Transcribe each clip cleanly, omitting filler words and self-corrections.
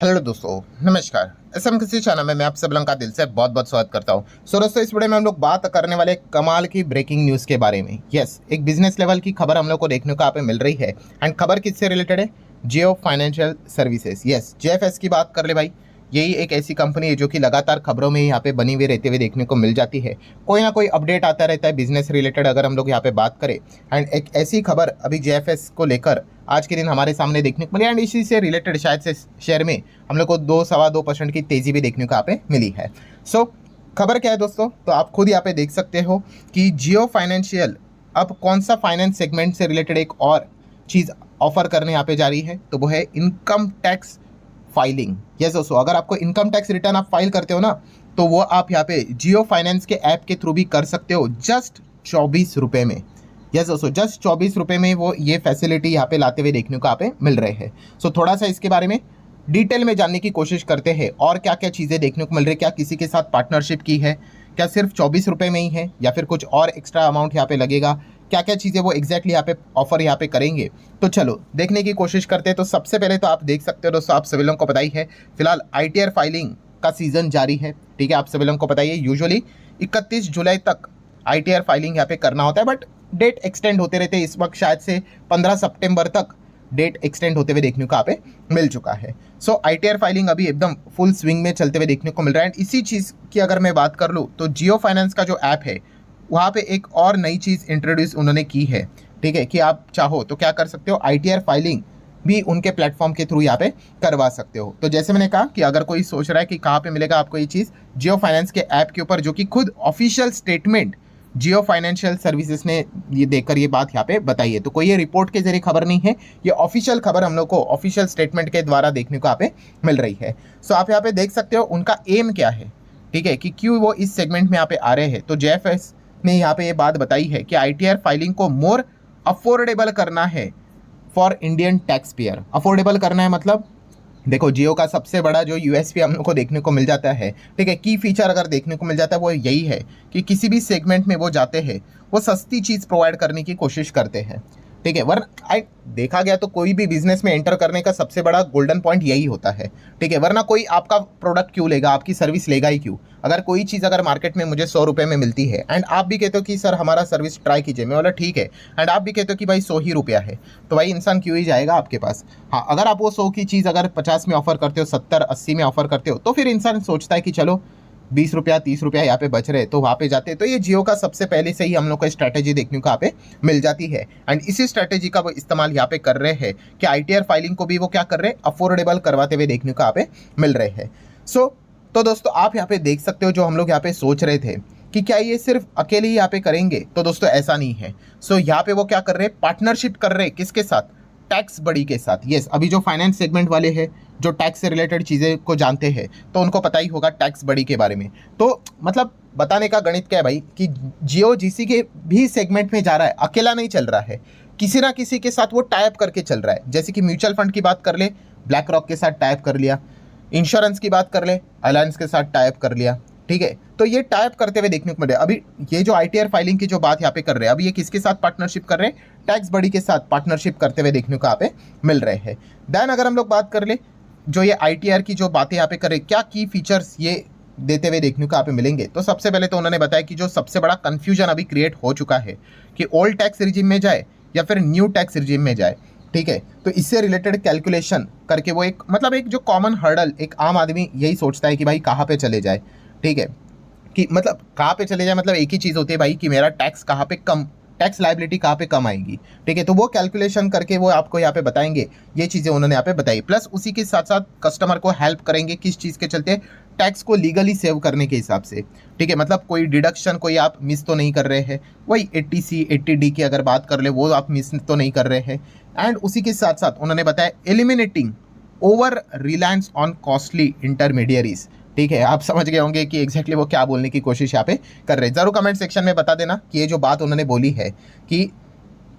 Hello दोस्तों, नमस्कार। SM किसी चैनल में मैं आप सब लोगों का दिल से बहुत बहुत स्वागत करता हूं। सो दोस्तों, इस वीडियो में हम लोग बात करने वाले कमाल की ब्रेकिंग न्यूज़ के बारे में। यस, एक बिजनेस लेवल की खबर हम लोग को देखने को यहाँ पे मिल रही है। एंड खबर किससे रिलेटेड है? जियो फाइनेंशियल सर्विसेज, यस जेएफएस की बात कर ले भाई। यही एक ऐसी कंपनी है जो कि लगातार खबरों में यहाँ पे बनी हुई रहते हुए देखने को मिल जाती है। कोई ना कोई अपडेट आता रहता है बिजनेस रिलेटेड, अगर हम लोग यहाँ पे बात करें। एंड एक ऐसी खबर अभी जेएफएस को लेकर आज के दिन हमारे सामने देखने को मिली। एंड इसी से रिलेटेड शायद से शेयर में हम लोग को 2-2.25% की तेजी भी देखने को यहाँ पे मिली है। सो खबर क्या है दोस्तों, तो आप खुद यहाँ पे देख सकते हो कि जियो फाइनेंशियल अब कौन सा फाइनेंस सेगमेंट से रिलेटेड एक और चीज़ ऑफर करने यहाँ पे जा रही है, तो वो है इनकम टैक्स फाइलिंग। यस दोस्तों, अगर आपको इनकम टैक्स रिटर्न आप फाइल करते हो ना, तो वो आप यहाँ पे जियो फाइनेंस के ऐप के थ्रू भी कर सकते हो, जस्ट 24 रुपये में। यस दोस्तों, जस्ट 24 रुपये में वो ये फैसिलिटी यहाँ पे लाते हुए देखने को यहाँ पे मिल रहे हैं। सो थोड़ा सा इसके बारे में डिटेल में जानने की कोशिश करते हैं और क्या क्या चीज़ें देखने को मिल रही है। क्या किसी के साथ पार्टनरशिप की है? क्या सिर्फ 24 रुपये में ही है या फिर कुछ और एक्स्ट्रा अमाउंट यहाँ पे लगेगा? क्या क्या चीज़ें वो एग्जैक्टली यहाँ पे ऑफर यहाँ पे करेंगे, तो चलो देखने की कोशिश करते हैं। तो सबसे पहले तो आप देख सकते हो दोस्तों, आप सभी लोगों को पता ही है फिलहाल आईटीआर फाइलिंग का सीज़न जारी है। ठीक है, आप सभी लोगों को पता ही है यूजुअली 31 जुलाई तक आईटीआर फाइलिंग यहाँ पे करना होता है, बट डेट एक्सटेंड होते रहते हैं। इस वक्त शायद से 15 सितंबर तक डेट एक्सटेंड होते हुए देखने को यहाँ पे मिल चुका है। सो आईटीआर फाइलिंग अभी एकदम फुल स्विंग में चलते हुए देखने को मिल रहा है। एंड इसी चीज़ की अगर मैं बात कर लूँ तो जियो फाइनेंस का जो ऐप है वहाँ पे एक और नई चीज़ इंट्रोड्यूस उन्होंने की है। ठीक है, कि आप चाहो तो क्या कर सकते हो, आईटीआर फाइलिंग भी उनके प्लेटफॉर्म के थ्रू यहाँ पे करवा सकते हो। तो जैसे मैंने कहा कि अगर कोई सोच रहा है कि कहाँ पे मिलेगा आपको ये चीज़, जियो फाइनेंस के ऐप के ऊपर, जो कि खुद ऑफिशियल स्टेटमेंट जियो फाइनेंशियल सर्विसेज ने ये देकर ये बात यहाँ पे बताई है। तो कोई ये रिपोर्ट के जरिए खबर नहीं है, ये ऑफिशियल खबर हम लोग को ऑफिशियल स्टेटमेंट के द्वारा देखने को यहाँ पे मिल रही है। सो आप यहाँ पे देख सकते हो उनका एम क्या है। ठीक है, कि क्यों वो इस सेगमेंट में यहाँ पे आ रहे हैं। तो जेएफएस ने यहाँ पे ये बात बताई है कि आईटीआर फाइलिंग को मोर अफोर्डेबल करना है for Indian tax payer. Affordable करना है मतलब देखो, जियो का सबसे बड़ा जो यूएसपी हम लोग को देखने को मिल जाता है, ठीक है, की फीचर अगर देखने को मिल जाता है वो यही है कि किसी भी सेगमेंट में वो जाते हैं वो सस्ती चीज़ प्रोवाइड करने की कोशिश करते हैं। ठीक है, वरना देखा गया तो कोई भी बिजनेस में एंटर करने का सबसे बड़ा गोल्डन पॉइंट यही होता है। ठीक है, वरना कोई आपका प्रोडक्ट क्यों लेगा, आपकी सर्विस लेगा ही क्यों? अगर कोई चीज़ अगर मार्केट में मुझे 100 रुपये में मिलती है एंड आप भी कहते हो कि सर हमारा सर्विस ट्राई कीजिए, मैं बोला ठीक है, एंड आप भी कहते हो कि भाई 100 ही रुपया है, तो भाई इंसान क्यों ही जाएगा आपके पास। हाँ, अगर आप वो 100 की चीज़ अगर 50 में ऑफर करते हो, 70-80 में ऑफर करते हो, तो फिर इंसान सोचता है कि चलो 20 रुपया 30 रुपया यहाँ पे बच रहे तो वहाँ पे जाते। तो ये जियो का सबसे पहले से ही हम लोग को स्ट्रैटेजी देखने को यहाँ पे मिल जाती है। एंड इसी स्ट्रैटेजी का वो इस्तेमाल यहाँ पे कर रहे हैं कि आईटीआर फाइलिंग को भी वो क्या कर रहे हैं, अफोर्डेबल करवाते हुए देखने को यहाँ पे मिल रहे हैं। तो दोस्तों आप यहाँ पे देख सकते हो, जो हम लोग यहाँ पे सोच रहे थे कि क्या ये सिर्फ अकेले ही यहाँ पे करेंगे, तो दोस्तों ऐसा नहीं है। यहाँ पे वो क्या कर रहे हैं, पार्टनरशिप कर रहे हैं किसके साथ, टैक्स बड़ी के साथ। यस, अभी जो फाइनेंस सेगमेंट वाले हैं, जो टैक्स से रिलेटेड चीज़ें को जानते हैं, तो उनको पता ही होगा टैक्स बड़ी के बारे में। तो मतलब बताने का गणित क्या है भाई, कि जियो जिसी के भी सेगमेंट में जा रहा है अकेला नहीं चल रहा है, किसी ना किसी के साथ वो टाइप करके चल रहा है। जैसे कि म्यूचुअल फंड की बात कर ले, ब्लैक रॉक के साथ टाइप कर लिया। इंश्योरेंस की बात कर ले, अलायंस के साथ टाइप कर लिया। ठीक है, तो ये टाइप करते हुए देखने को मिल रहा है। अभी ये जो आईटीआर फाइलिंग की जो बात यहाँ पे कर रहे हैं, अभी ये किसके साथ पार्टनरशिप कर रहे हैं, टैक्स बड़ी के साथ पार्टनरशिप करते हुए देखने को यहाँ पे मिल रहे हैं। देन अगर हम लोग बात कर ले, जो ये आईटीआर की जो बातें यहाँ पे कर रहे हैं, क्या की फीचर्स ये देते हुए देखने को यहाँ पे मिलेंगे, तो सबसे पहले तो उन्होंने बताया कि जो सबसे बड़ा कंफ्यूजन अभी क्रिएट हो चुका है कि ओल्ड टैक्स रिजिम में जाए या फिर न्यू टैक्स रिजिम में जाए। ठीक है, तो इससे रिलेटेड कैलकुलेशन करके वो एक मतलब एक जो कॉमन हर्डल एक आम आदमी यही सोचता है कि भाई कहाँ पे चले जाए। ठीक है, कि मतलब कहाँ पे चले जाए, मतलब एक ही चीज़ होती है भाई कि मेरा टैक्स कहाँ पे कम, टैक्स लायबिलिटी कहाँ पे कम आएगी। ठीक है, तो वो कैलकुलेशन करके वो आपको यहाँ पे बताएंगे। ये चीज़ें उन्होंने यहाँ पे बताई, प्लस उसी के साथ साथ कस्टमर को हेल्प करेंगे किस चीज़ के चलते, टैक्स को लीगली सेव करने के हिसाब से। ठीक है, मतलब कोई डिडक्शन कोई आप मिस तो नहीं कर रहे हैं, वही 80C 80D की अगर बात कर ले वो आप मिस तो नहीं कर रहे हैं। एंड उसी के साथ साथ उन्होंने बताया eliminating over reliance on costly intermediaries. ठीक है, आप समझ गए होंगे कि एग्जैक्टली वो क्या बोलने की कोशिश यहाँ पे कर रहे हैं। जरूर कमेंट सेक्शन में बता देना कि ये जो बात उन्होंने बोली है कि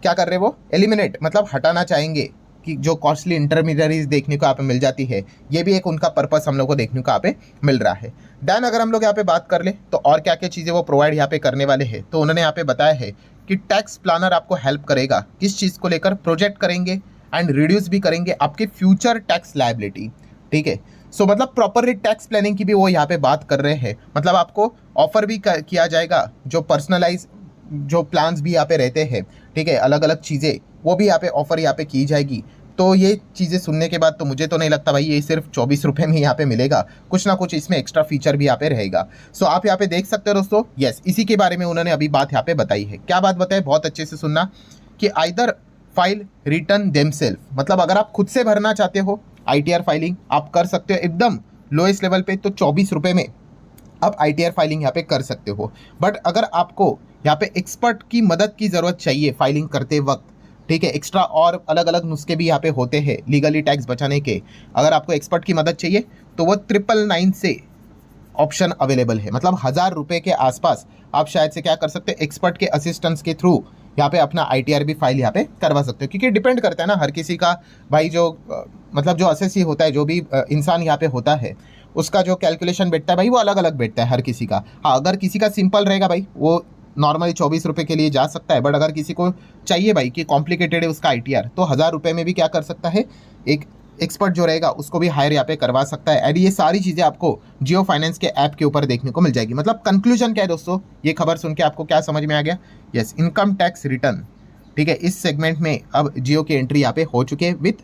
क्या कर रहे वो एलिमिनेट मतलब हटाना चाहेंगे कि जो कॉस्टली इंटरमीडियरीज देखने को यहाँ पे मिल जाती है, ये भी एक उनका पर्पस हम लोग को देखने को यहाँ पे मिल रहा है। देन अगर हम लोग यहाँ पे बात कर ले तो और क्या क्या चीज़ें वो प्रोवाइड यहाँ पे करने वाले हैं, तो उन्होंने यहाँ पे बताया है कि टैक्स प्लानर आपको हेल्प करेगा किस चीज़ को लेकर, प्रोजेक्ट करेंगे एंड रिड्यूस भी करेंगे आपके फ्यूचर टैक्स लायबिलिटी। ठीक है। सो मतलब प्रॉपरली टैक्स प्लानिंग की भी वो यहाँ पे बात कर रहे हैं। मतलब आपको ऑफर भी किया जाएगा, जो पर्सनलाइज जो प्लान्स भी यहाँ पे रहते हैं, ठीक है, अलग अलग चीज़ें वो भी यहाँ पे ऑफर यहाँ पे की जाएगी। तो ये चीज़ें सुनने के बाद तो मुझे तो नहीं लगता भाई ये सिर्फ 24 रुपये में यहाँ पे मिलेगा, कुछ ना कुछ इसमें एक्स्ट्रा फीचर भी यहाँ पे रहेगा। सो आप यहाँ पे देख सकते हो दोस्तों, यस, इसी के बारे में उन्होंने अभी बात यहाँ पे बताई है। क्या बात बताई, बहुत अच्छे से सुनना, कि आइदर फाइल रिटर्न देमसेल्फ, मतलब अगर आप खुद से भरना चाहते हो ITR फाइलिंग आप कर सकते हो एकदम लोएस्ट लेवल पे, तो 24 रुपये में आप ITR फाइलिंग यहाँ पे कर सकते हो। बट अगर आपको यहाँ पे एक्सपर्ट की मदद की ज़रूरत चाहिए फाइलिंग करते वक्त, ठीक है, एक्स्ट्रा और अलग अलग नुस्खे भी यहाँ पे होते हैं लीगली टैक्स बचाने के, अगर आपको एक्सपर्ट की मदद चाहिए तो वो 999 से ऑप्शन अवेलेबल है। मतलब 1000 रुपये के आसपास आप शायद से क्या कर सकते हैं, एक्सपर्ट के असिस्टेंस के थ्रू यहाँ पे अपना ITR भी फाइल यहाँ पे करवा सकते हो। क्योंकि डिपेंड करता है ना हर किसी का भाई, जो मतलब जो असेसी होता है, जो भी इंसान यहाँ पे होता है, उसका जो कैलकुलेशन बैठता है भाई वो अलग अलग बैठता है हर किसी का। हाँ, अगर किसी का सिंपल रहेगा भाई वो नॉर्मली 24 रुपये के लिए जा सकता है। बट अगर किसी को चाहिए भाई कि कॉम्प्लिकेटेड है उसका ITR, तो 1000 रुपये में भी क्या कर सकता है, एक एक्सपर्ट जो रहेगा उसको भी हायर यहाँ पे करवा सकता है। एंड ये सारी चीज़ें आपको जियो फाइनेंस के ऐप के ऊपर देखने को मिल जाएगी। मतलब कंक्लूजन क्या है दोस्तों, ये खबर सुन के आपको क्या समझ में आ गया, यस, इनकम टैक्स रिटर्न, ठीक है, इस सेगमेंट में अब जियो की एंट्री यहाँ पे हो चुके हैं विथ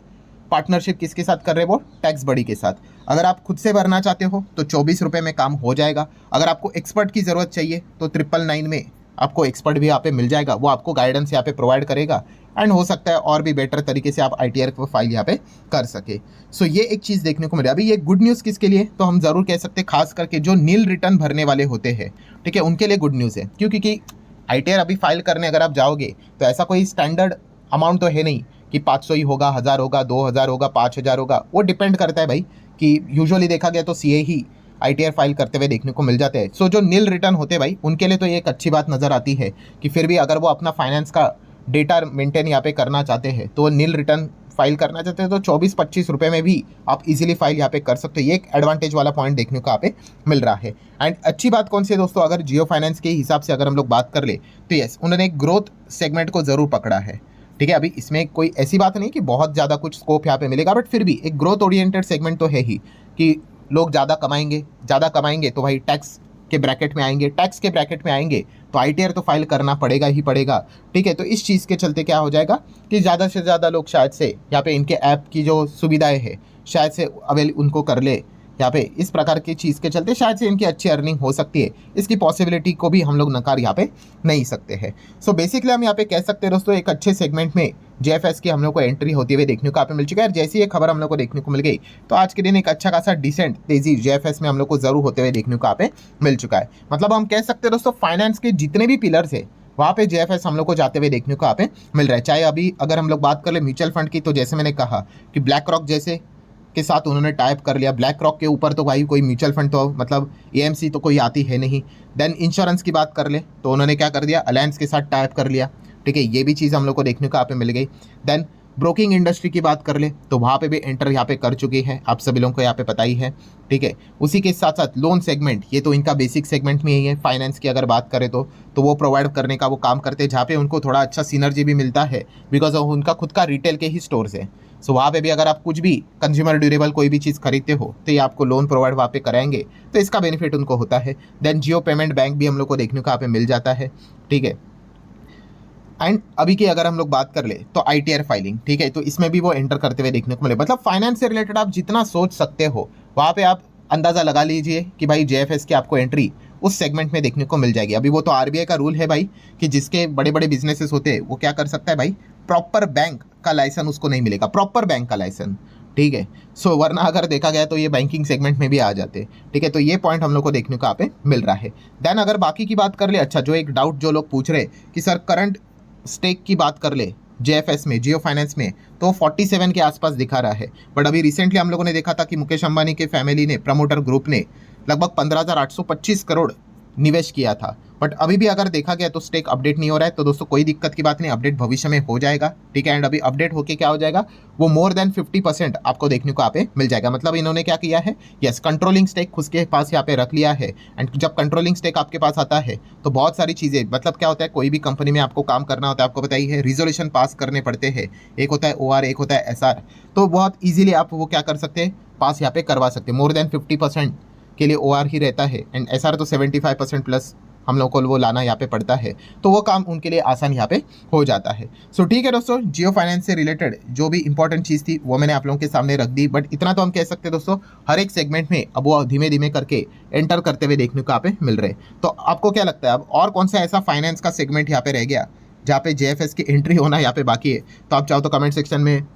पार्टनरशिप किसके साथ कर रहे हैं, वो टैक्स बडी के साथ। अगर आप खुद से भरना चाहते हो तो 24 रुपये में काम हो जाएगा। अगर आपको एक्सपर्ट की ज़रूरत चाहिए तो 999 में आपको एक्सपर्ट भी यहाँ पे मिल जाएगा, वो आपको गाइडेंस यहाँ पे प्रोवाइड करेगा। एंड हो सकता है और भी बेटर तरीके से आप ITR को फाइल यहाँ पे कर सके। सो ये एक चीज़ देखने को मिले। अभी ये गुड न्यूज़ किसके लिए, तो हम ज़रूर कह सकते हैं खास करके जो नील रिटर्न भरने वाले होते हैं, ठीक है, उनके लिए गुड न्यूज़ है। क्योंकि ITR अभी फाइल करने अगर आप जाओगे तो ऐसा कोई स्टैंडर्ड अमाउंट तो है नहीं कि 500 ही होगा, 1000 होगा, 2000 होगा, 5000 होगा। वो डिपेंड करता है भाई कि यूजुअली देखा गया तो CA ही ITR फाइल करते हुए देखने को मिल जाते हैं। सो जो नील रिटर्न होते हैं भाई, उनके लिए तो ये एक अच्छी बात नज़र आती है कि फिर भी अगर वो अपना फाइनेंस का डेटा मेंटेन यहाँ पे करना चाहते हैं, तो वो नील रिटर्न फाइल करना चाहते हैं, तो 24-25 रुपये में भी आप इजीली फाइल यहाँ पे कर सकते हो। ये एक एडवांटेज वाला पॉइंट देखने को यहाँ पे मिल रहा है। एंड अच्छी बात कौन सी है दोस्तों, अगर जियो फाइनेंस के हिसाब से अगर हम लोग बात कर ले तो यस, उन्होंने एक ग्रोथ सेगमेंट को ज़रूर पकड़ा है, ठीक है। अभी इसमें कोई ऐसी बात नहीं कि बहुत ज़्यादा कुछ स्कोप यहाँ पे मिलेगा, बट फिर भी एक ग्रोथ ओरिएंटेड सेगमेंट तो है ही कि लोग ज़्यादा कमाएंगे तो भाई टैक्स के ब्रैकेट में आएंगे, टैक्स के ब्रैकेट में आएंगे तो ITR तो फाइल करना पड़ेगा ही पड़ेगा, ठीक है। तो इस चीज़ के चलते क्या हो जाएगा कि ज़्यादा से ज़्यादा लोग शायद से यहाँ पे इनके ऐप की जो सुविधाएं है शायद से अवेल उनको कर ले यहाँ पे। इस प्रकार की चीज़ के चलते शायद से इनकी अच्छी अर्निंग हो सकती है, इसकी पॉसिबिलिटी को भी हम लोग नकार यहाँ पे नहीं सकते हैं। सो बेसिकली हम यहाँ पे कह सकते हैं दोस्तों, एक अच्छे सेगमेंट में JFS की हम लोग को एंट्री होती हुई देखने को यहाँ पे मिल चुका है। जैसी ये खबर हम लोग को देखने को मिल गई तो आज के दिन एक अच्छा खासा डिसेंट तेजी JFS में हम लोग को जरूर होते हुए देखने को यहाँ पे मिल चुका है। मतलब हम कह सकते हैं दोस्तों, फाइनेंस के जितने भी पिलर्स है वहाँ पे JFS हम लोग को जाते हुए देखने को यहाँ पे मिल रहा है। चाहे अभी अगर हम लोग बात कर ले म्यूचुअल फंड की, तो जैसे मैंने कहा कि ब्लैक रॉक जैसे के साथ उन्होंने टाइप कर लिया। ब्लैक रॉक के ऊपर तो भाई कोई म्यूचुअल फंड तो मतलब AMC तो कोई आती है नहीं। देन इंश्योरेंस की बात कर ले तो उन्होंने क्या कर दिया, अलायंस के साथ टाइप कर लिया, ठीक है, ये भी चीज़ हम लोग को देखने को यहाँ पे मिल गई। देन ब्रोकिंग इंडस्ट्री की बात कर ले तो वहाँ पे भी एंटर यहाँ पे कर चुकी है, आप सभी लोगों को यहाँ पे पता ही है, ठीक है। उसी के साथ साथ लोन सेगमेंट, ये तो इनका बेसिक सेगमेंट में ही है। फाइनेंस की अगर बात करें तो वो प्रोवाइड करने का वो काम करते हैं, जहाँ पे उनको थोड़ा अच्छा सिनर्जी भी मिलता है बिकॉज ऑफ उनका खुद का रिटेल के ही स्टोर्स है। सो वहाँ पे भी अगर आप कुछ भी कंज्यूमर ड्यूरेबल कोई भी चीज़ खरीदते हो तो ये आपको लोन प्रोवाइड वहाँ पे कराएंगे, तो इसका बेनिफिट उनको होता है। देन जियो पेमेंट बैंक भी हम लोग को देखने को यहाँ पे मिल जाता है, ठीक है। एंड अभी की अगर हम लोग बात कर ले तो ITR फाइलिंग, ठीक है, तो इसमें भी वो एंटर करते हुए देखने को मिले। मतलब फाइनेंस से रिलेटेड आप जितना सोच सकते हो वहाँ पे आप अंदाज़ा लगा लीजिए कि भाई JFS की आपको एंट्री उस सेगमेंट में देखने को मिल जाएगी। अभी वो तो RBI का रूल है भाई कि जिसके बड़े बड़े बिजनेसेस होते हैं वो क्या कर सकता है भाई, प्रॉपर बैंक का लाइसेंस उसको नहीं मिलेगा, प्रॉपर बैंक का लाइसेंस, ठीक है। सो वरना अगर देखा गया तो ये बैंकिंग सेगमेंट में भी आ जाते, ठीक है। तो ये पॉइंट हम लोग को देखने को यहाँ पे मिल रहा है। देन अगर बाकी की बात कर ले, अच्छा जो एक डाउट जो लोग पूछ रहे कि सर करंट स्टेक की बात कर ले JFS में, जियो फाइनेंस में, तो 47 के आसपास दिखा रहा है। बट अभी रिसेंटली हम लोगों ने देखा था कि मुकेश अंबानी के फैमिली ने, प्रमोटर ग्रुप ने लगभग 15,825 करोड़ निवेश किया था। बट अभी भी अगर देखा गया तो स्टेक अपडेट नहीं हो रहा है। तो दोस्तों कोई दिक्कत की बात नहीं, अपडेट भविष्य में हो जाएगा, ठीक है। एंड अभी अपडेट होके क्या हो जाएगा, वो मोर देन 50% आपको देखने को यहाँ पे मिल जाएगा। मतलब इन्होंने क्या किया है, यस, कंट्रोलिंग स्टेक खुद के पास यहाँ पे रख लिया है। एंड जब कंट्रोलिंग स्टेक आपके पास आता है तो बहुत सारी चीज़ें, मतलब क्या होता है, कोई भी कंपनी में आपको काम करना होता है, आपको पता ही है, रिजोल्यूशन पास करने पड़ते हैं। एक होता है OR, एक होता है SR। तो बहुत ईजिली आप वो क्या कर सकते हैं, पास यहाँ पे करवा सकते हैं। मोर देन 50% के लिए OR ही रहता है एंड SR तो 75% प्लस हम लोग को वो लाना यहाँ पे पड़ता है, तो वो काम उनके लिए आसान यहाँ पे हो जाता है। सो ठीक है दोस्तों, जियो फाइनेंस से रिलेटेड जो भी इंपॉर्टेंट चीज़ थी वो मैंने आप लोगों के सामने रख दी, बट इतना तो हम कह सकते हैं दोस्तों, हर एक सेगमेंट में अब वो धीमे धीमे करके एंटर करते हुए देखने को यहाँ पे मिल रहे। तो आपको क्या लगता है अब और कौन सा ऐसा फाइनेंस का सेगमेंट यहाँ पे रह गया जहाँ पे JFS की एंट्री होना यहाँ पे बाकी है? तो आप चाहो तो कमेंट सेक्शन में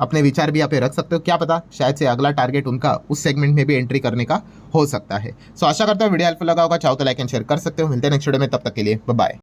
अपने विचार भी यहाँ पे रख सकते हो, क्या पता शायद से अगला टारगेट उनका उस सेगमेंट में भी एंट्री करने का हो सकता है। सो आशा करता हूँ वीडियो हेल्पफुल लगा होगा, चाहो तो लाइक एंड शेयर कर सकते हो। मिलते हैं नेक्स्ट वीडियो में, तब तक के लिए बाय बाय।